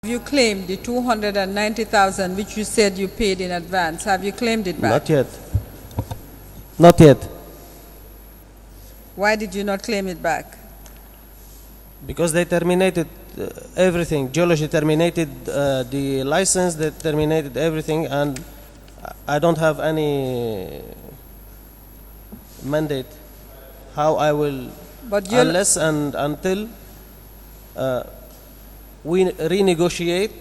you claimed the 290,000 which you said you paid in advance? Have you claimed it back? Not yet. Not yet. Why did you not claim it back? Because they terminated everything. Geology terminated the license, they terminated everything, and I don't have any mandate how I will, unless and until we renegotiate,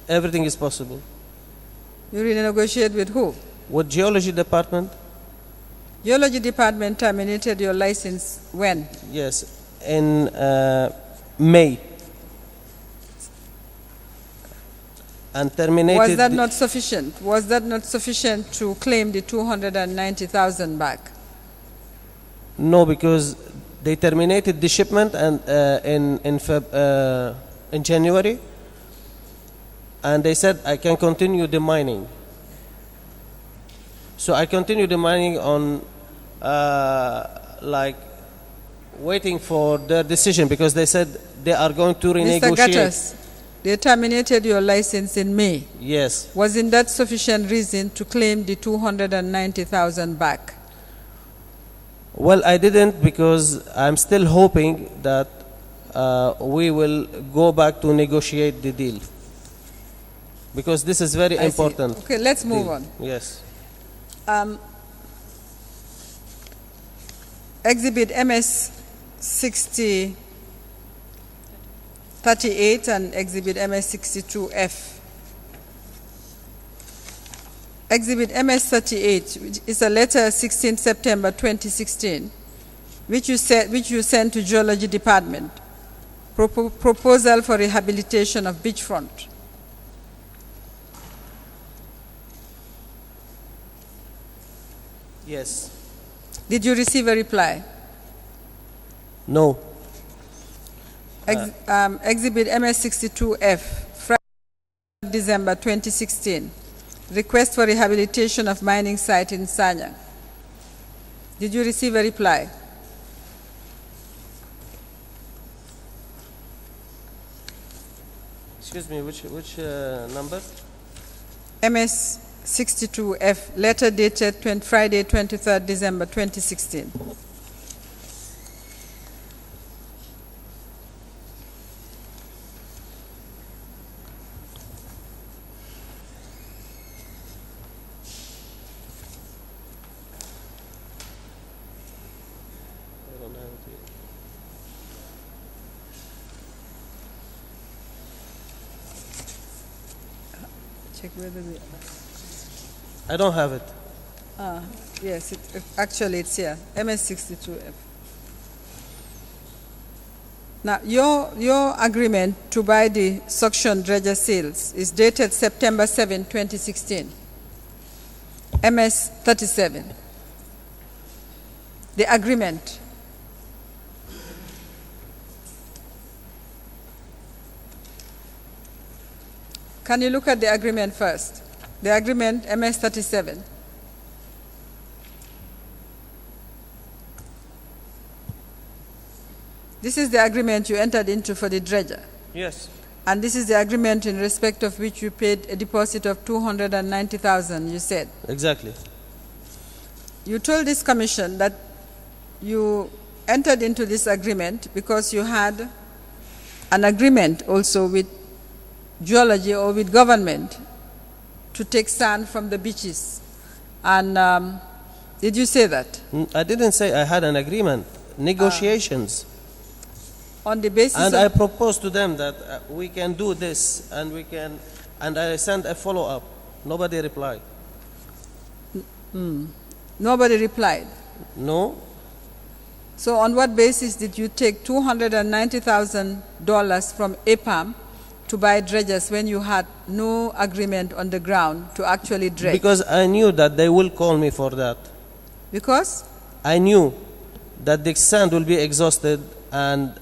everything is possible. You renegotiate with who? With Geology Department. Geology Department terminated your license when? Yes, in May. And terminated. Was that not sufficient? Was that not sufficient to claim the 290,000 back? No, because they terminated the shipment and in January, and they said I can continue the mining. So I continued the mining on like waiting for their decision, because they said they are going to renegotiate. Mr. Gattas, they terminated your license in May. Yes. Wasn't that sufficient reason to claim the 290,000 back? Well, I didn't, because I'm still hoping that we will go back to negotiate the deal, because this is very important. Okay, let's move on. Yes. Exhibit MS 6038 and Exhibit MS 62F. Exhibit MS 38, which is a letter 16 September 2016, which you sent to Geology Department. Proposal for rehabilitation of beachfront. Yes. Did you receive a reply? No. Exhibit MS62F, Friday, December 2016. Request for rehabilitation of mining site in Sanyang. Did you receive a reply? Excuse me, which number? MS62F, letter dated Friday, 23rd December 2016. Check whether I don't have it. Yes, actually it's here, MS62F. Now, your agreement to buy the suction dredger sails is dated September 7, 2016. MS37. The agreement. Can you look at the agreement first? The agreement, MS37. This is the agreement you entered into for the dredger. Yes. And this is the agreement in respect of which you paid a deposit of 290,000, you said. Exactly. You told this commission that you entered into this agreement because you had an agreement also with Geology or with government to take sand from the beaches. And did you say that? I didn't say I had an agreement. Negotiations. On the basis and I proposed to them that we can do this, and we can, and I sent a follow-up. Nobody replied. Nobody replied? No. So on what basis did you take $290,000 from APAM to buy dredgers when you had no agreement on the ground to actually dredge? Because I knew that they will call me for that. Because? I knew that the sand will be exhausted, and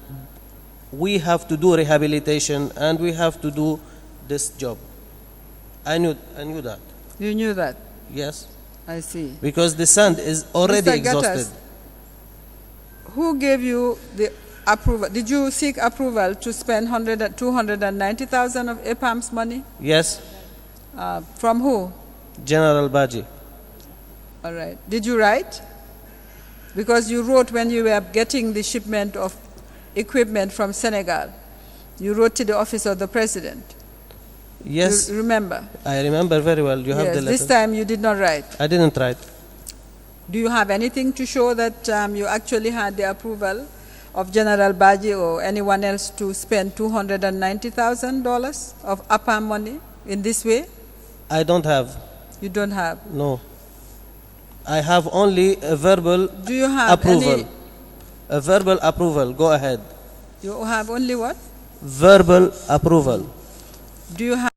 we have to do rehabilitation, and we have to do this job. I knew that. You knew that? Yes. I see. Because the sand is already Mr. exhausted. Gattas, who gave you the approval. Did you seek approval to spend 290,000 of APAM's money? Yes, From who? General Baji. All right. Did you write? Because you wrote when you were getting the shipment of equipment from Senegal. You wrote to the office of the president. Yes. You remember? I remember very well. You have Yes, the letter. this time you did not write. I didn't write. Do you have anything to show that you actually had the approval of General Baji or anyone else to spend $290,000 of APAM money in this way? I don't have. You don't have. No. I have only a verbal Do you have approval. A verbal approval. Go ahead. You have only what? Verbal approval. Do you have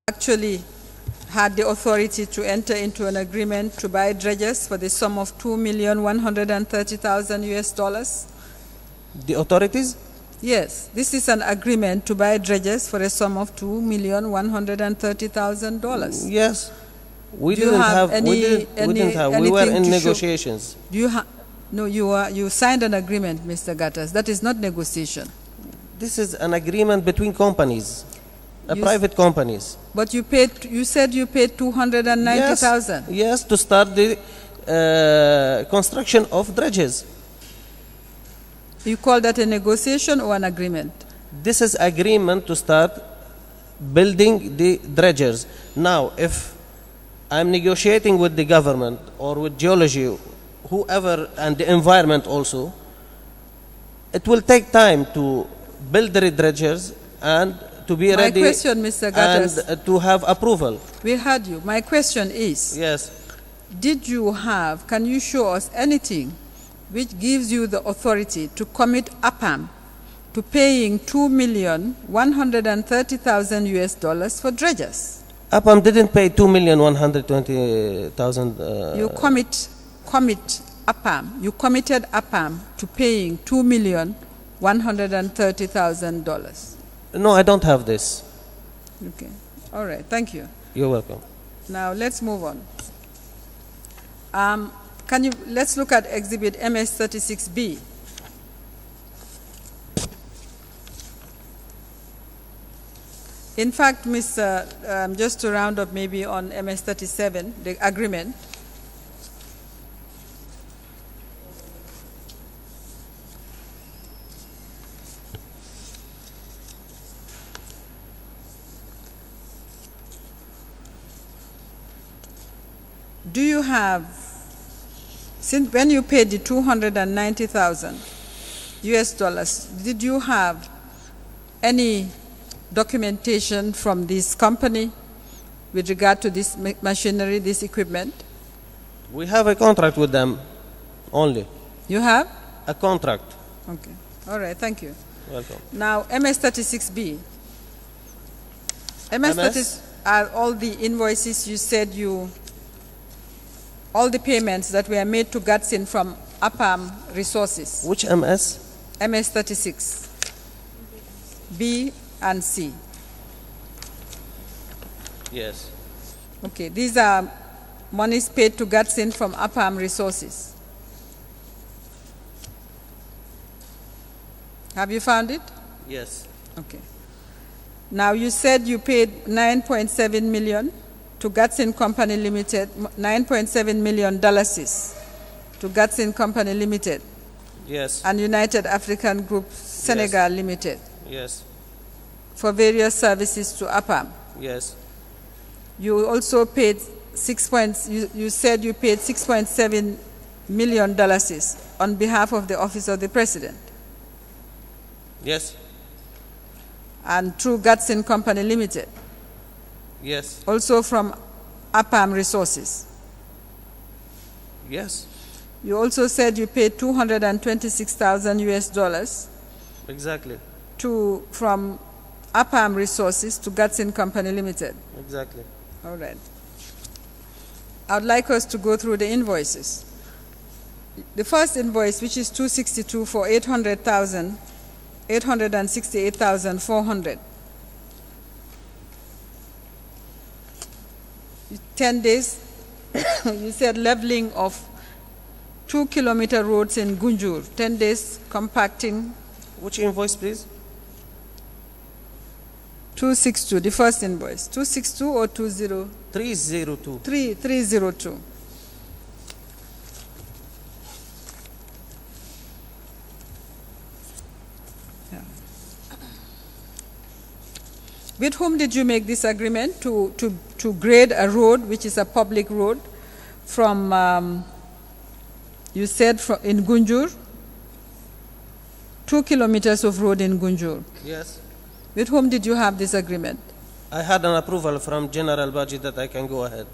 actually had the authority to enter into an agreement to buy dredges for the sum of $2,130,000 US dollars? The authorities? Yes, this is an agreement to buy dredges for a sum of $2,130,000. Yes. We Do you didn't have have. We didn't have. We were anything in to show? negotiations. Do you have? No, you signed an agreement, Mr. Gattas. That is not negotiation. This is an agreement between companies, You private companies. But you paid. You said you paid $290,000. Yes, to start the construction of dredges. You call that a negotiation or an agreement? This is agreement to start building the dredgers. Now, if I'm negotiating with the government or with geology, whoever, and the environment also, it will take time to build the dredgers and to be ready. My question, Mr. Gattas, and to have approval. we heard you. My question is, Yes. did you have, can you show us anything which gives you the authority to commit APAM to paying $2,130,000 US dollars for dredgers? APAM didn't pay 2,120,000. You commit APAM. You committed APAM to paying $2,130,000. No, I don't have this. Okay. All right. Thank you. You're welcome. Now let's move on. Let's look at Exhibit MS-36B. In fact, just to round up maybe on MS-37, the agreement, do you have, since when you paid the $290,000 US dollars, did you have any documentation from this company with regard to this machinery, this equipment? We have a contract with them only. You have? A contract. Okay. All right. Thank you. Welcome. Now, MS-36B. MS? Are all the invoices you said all the payments that were made to Gatsin from APAM Resources? Which MS? MS-36. B and C. Yes. Okay, these are monies paid to Gatsin from APAM Resources. Have you found it? Yes. Okay. Now you said you paid $9.7 million to Gatsin Company Limited, $9.7 million to Gatsin Company Limited. Yes. And United African Group Senegal Limited. Yes. For various services to APAM. Yes. You also paid you said you paid $6.7 million on behalf of the Office of the President. Yes. And through Gatsin Company Limited. Yes. Also from APAM Resources. Yes. You also said you paid $226,000 US dollars. Exactly. From APAM Resources to Gatsin Company Limited. Exactly. All right. I would like us to go through the invoices. The first invoice, which is 262 for 868,400. 10 days, you said leveling of 2-kilometer roads in Gunjur, 10 days compacting. Which invoice, please? 262, the first invoice. 262 or 20? 302. 302. Yeah. With whom did you make this agreement to grade a road, which is a public road, from, you said in Gunjur? 2 kilometers of road in Gunjur. Yes. With whom did you have this agreement? I had an approval from general budget that I can go ahead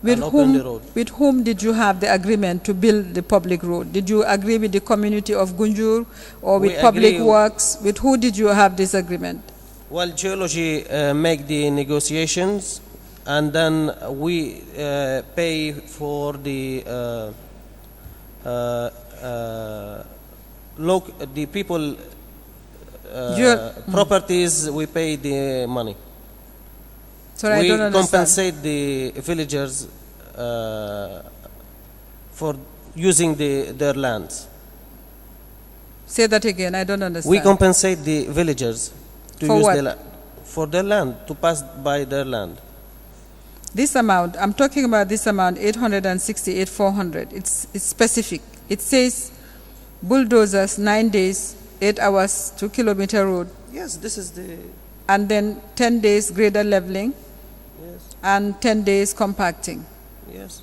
With and open the road. With whom did you have the agreement to build the public road? Did you agree with the community of Gunjur or with Public Works? With who did you have this agreement? Well, geology make the negotiations, and then we pay for the the people properties. We pay the money. Sorry, we I don't understand. compensate the villagers for using their lands. Say that again. I don't understand. We compensate the villagers to for use what? for their land, to pass by their land. This amount, I'm talking about this amount, 868,400. It's specific. It says bulldozers, 9 days, 8 hours, 2-kilometer road. Yes, this is the... And then 10 days grader leveling. Yes. And 10 days compacting. Yes.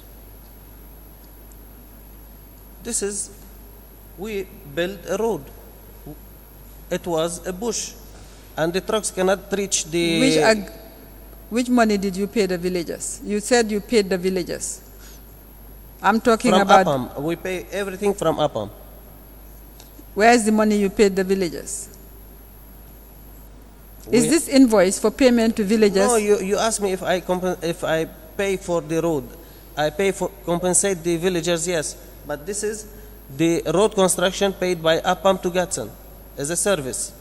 This is... We built a road. It was a bush. And the trucks cannot reach the... Which money did you pay the villagers? You said you paid the villagers. I'm talking from about... APAM. We pay everything from APAM. Where is the money you paid the villagers? Is this invoice for payment to villagers? No, you asked me if I pay for the road. I pay for compensate the villagers, yes. But this is the road construction paid by APAM to Gatson as a service.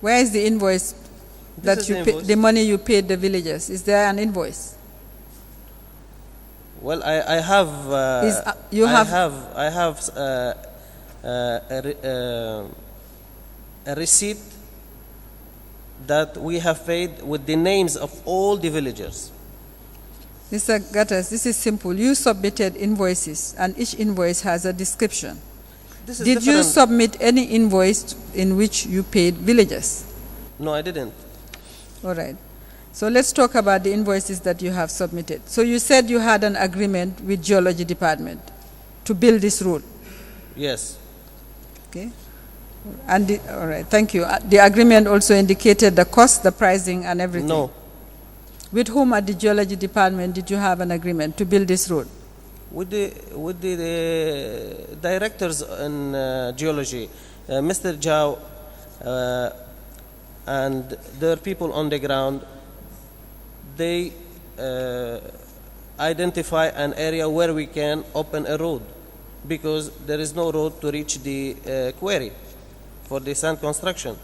Where is the invoice that you pay, the money you paid the villagers? Is there an invoice? Well, I have. I have a receipt that we have paid with the names of all the villagers. Mr. Gattas, this is simple. You submitted invoices, and each invoice has a description. Did you submit any invoice in which you paid villagers? No, I didn't. All right. So let's talk about the invoices that you have submitted. So you said you had an agreement with Geology Department to build this road. Yes. Okay. And all right, thank you. The agreement also indicated the cost, the pricing, and everything. No. With whom at the Geology Department did you have an agreement to build this road? With the directors in geology, Mr. Zhao, and their people on the ground. They identify an area where we can open a road, because there is no road to reach the quarry for the sand construction.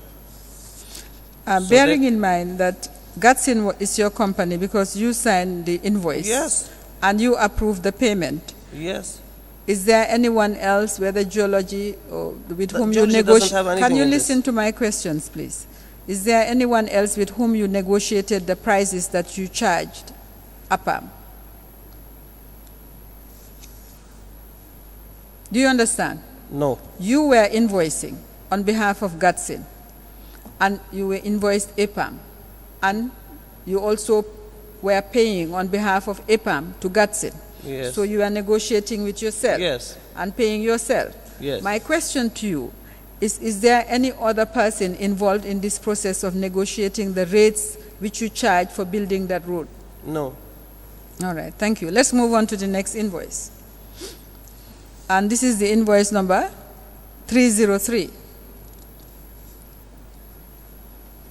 Bearing in mind that Gatsin is your company because you signed the invoice. Yes. And you approved the payment. Yes. Is there anyone else, whether geology or with whom you negotiate? Can you listen to my questions, please? Is there anyone else with whom you negotiated the prices that you charged APAM? Do you understand? No. You were invoicing on behalf of Gatsin, and you were invoiced APAM, and you also were paying on behalf of APAM to Gatsin. Yes. So you are negotiating with yourself. Yes. And paying yourself. Yes. My question to you is there any other person involved in this process of negotiating the rates which you charge for building that road? No. All right, thank you. Let's move on to the next invoice. And this is the invoice number 303.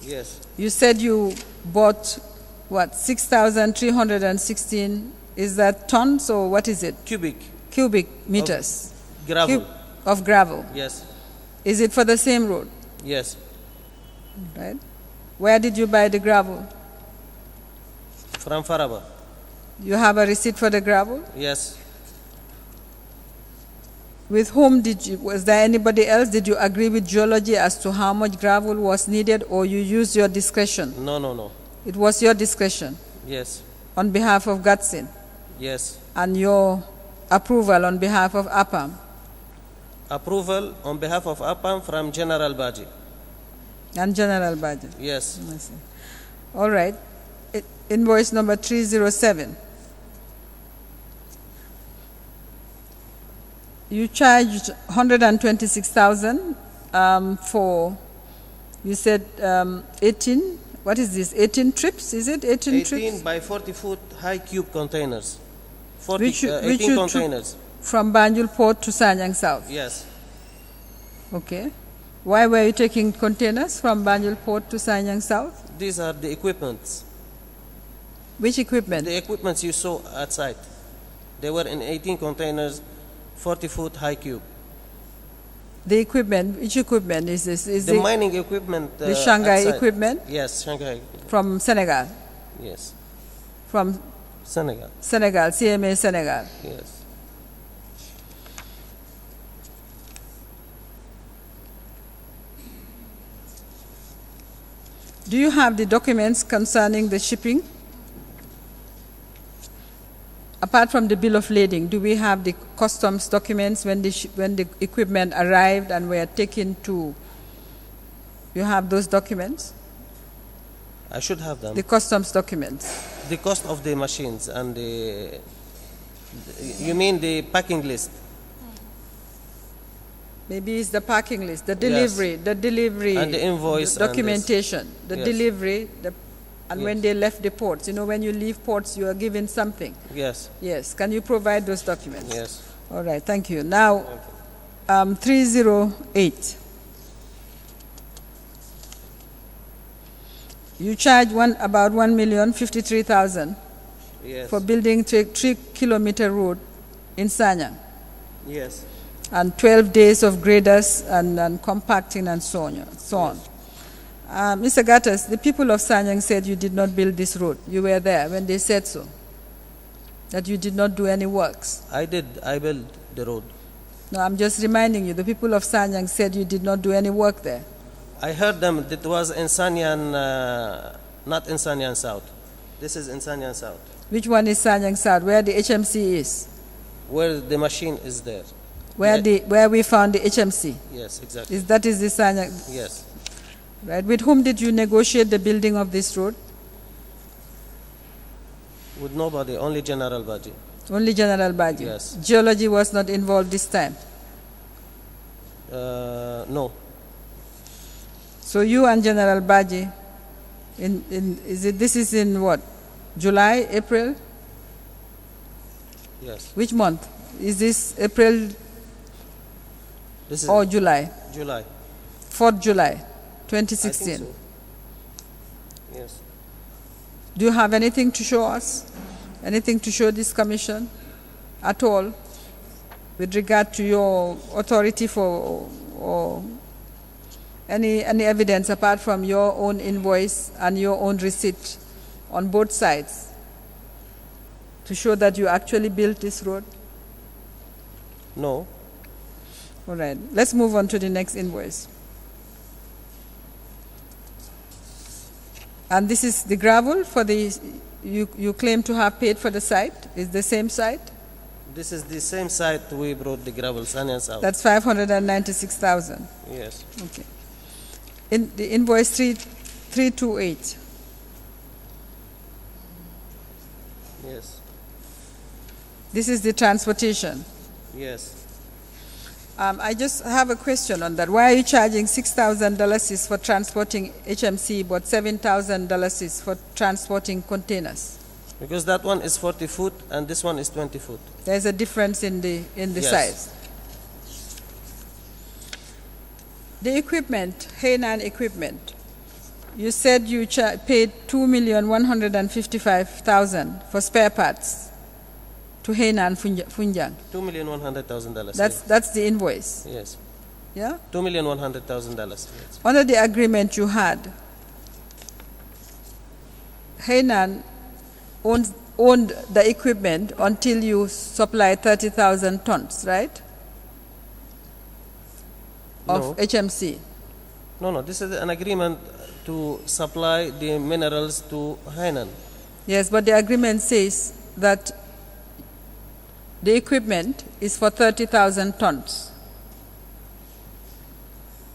Yes. You said you bought, what, 6,316, is that tons or what is it? Cubic Meters. gravel. Of gravel. Yes. Is it for the same road? Yes. Right. Where did you buy the gravel? From Faraba. You have a receipt for the gravel? Yes. With whom did you, was there anybody else? Did you agree with geology as to how much gravel was needed, or you used your discretion? No. It was your discretion Yes. on behalf of Gatsin Yes. and your approval on behalf of APAM. Approval on behalf of APAM from General Baji. And General Baji. Yes. I see. All right. Invoice number 307. You charged 126,000 for, you said 18, what is this, 18 trips, is it? 18 trips? 18 by 40-foot high cube containers. 40, Which 18 you containers. From Banjul Port to Sanyang South? Yes. Okay. Why were you taking containers from Banjul Port to Sanyang South? These are the equipments. Which equipment? The equipments you saw at site. They were in 18 containers, 40-foot high cube. The equipment, which equipment is this? Is The mining equipment. the Shanghai at site. equipment? Yes, Shanghai. From Senegal? Yes. From Senegal. Senegal, CMA Senegal. Yes. Do you have the documents concerning the shipping? Apart from the bill of lading, do we have the customs documents when the equipment arrived and were taken to? You have those documents? I should have them. The customs documents. The cost of the machines and you mean the packing list? Maybe it's the packing list, the delivery, Yes. the delivery, And the invoice the and documentation, the Yes. delivery, and when Yes. they left the ports. You know, when you leave ports, you are given something. Yes. Yes. Can you provide those documents? Yes. All right. Thank you. Now, 308. You charge about 1,053,000 Yes. for building 3-kilometer road in Sanyang, Yes. and 12 days of graders and compacting and so on. Mr. Gattas, the people of Sanyang said you did not build this road. You were there when they said so, that you did not do any works. I did. I built the road. No, I'm just reminding you, the people of Sanyang said you did not do any work there. I heard them. It was in Sanyan, not in Sanyan South. This is in Sanyan South, Which one is Sanyang South, where the HMC is? where the machine is there. Where we found the HMC? Yes, exactly. That is the Sanyang, Yes. right? With whom did you negotiate the building of this road? With nobody, only General Baji. Only General Baji? Yes. Geology was not involved this time? No. So you and General Baji, this is in what? July, April? Yes. Which month? Is this April This is or July? July. 4th July, I 2016. think so. Yes. Do you have anything to show us? Anything to show this commission at all with regard to your authority for or any evidence apart from your own invoice and your own receipt on both sides to show that you actually built this road? No. All right. Let's move on to the next invoice. And this is the gravel for the, you claim to have paid for the site. Is the same site? This is the same site we brought the gravel, Sanyan South. That's 596,000. Yes. Okay. In the invoice 328. Yes. This is the transportation. Yes. I just have a question on that. Why are you charging $6,000 for transporting HMC, but $7,000 for transporting containers? Because that one is 40 foot and this one is 20 foot. There's a difference in the Yes. size. The equipment, Hainan equipment, you said you paid $2,155,000 for spare parts to Hainan Funjang. $2,100,000. That's the invoice. Yes. Yeah? $2,100,000. Yes. Under the agreement you had, Hainan owned the equipment until you supplied 30,000 tons, right? of HMC? No, this is an agreement to supply the minerals to Hainan. Yes, but the agreement says that the equipment is for 30,000 tons.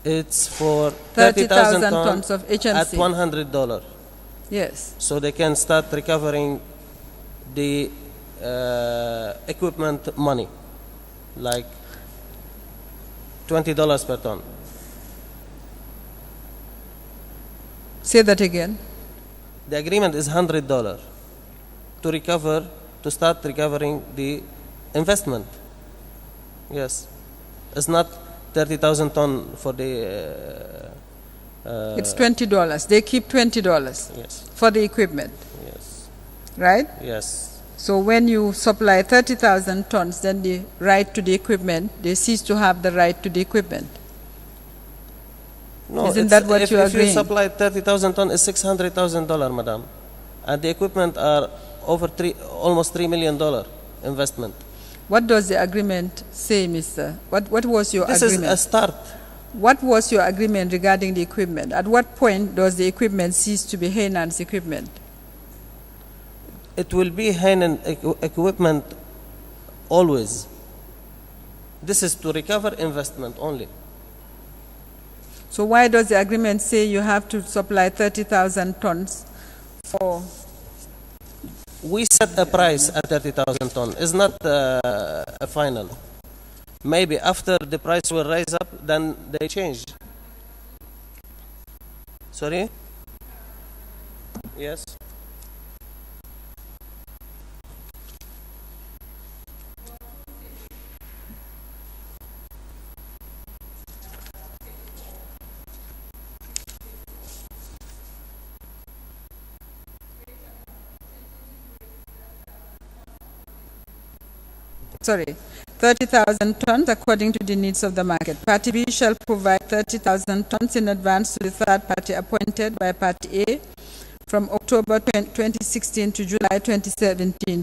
It's for 30,000 tons of HMC. At $100. Yes. So they can start recovering the equipment money, like $20 per ton. Say that again. The agreement is $100 to start recovering the investment. Yes, it's not 30,000 ton for the. It's $20. They keep $20. Yes. For the equipment. Yes. Right? Yes. So when you supply 30,000 tons, then the right to the equipment, they cease to have the right to the equipment. No, isn't that what you are agreeing? If you supply 30,000 tons, it's $600,000, madam, and the equipment are over almost $3 million investment. What does the agreement say, Mister? What was your agreement? This is a start. What was your agreement regarding the equipment? At what point does the equipment cease to be Hainan's equipment? It will be Hainan equipment always. This is to recover investment only. So why does the agreement say you have to supply 30,000 tons for? We set a price at 30,000 tons. It's not a final. Maybe after the price will rise up, then they change. Sorry? Yes? Sorry, 30,000 tons according to the needs of the market. Party B shall provide 30,000 tons in advance to the third party appointed by Party A from October 2016 to July 2017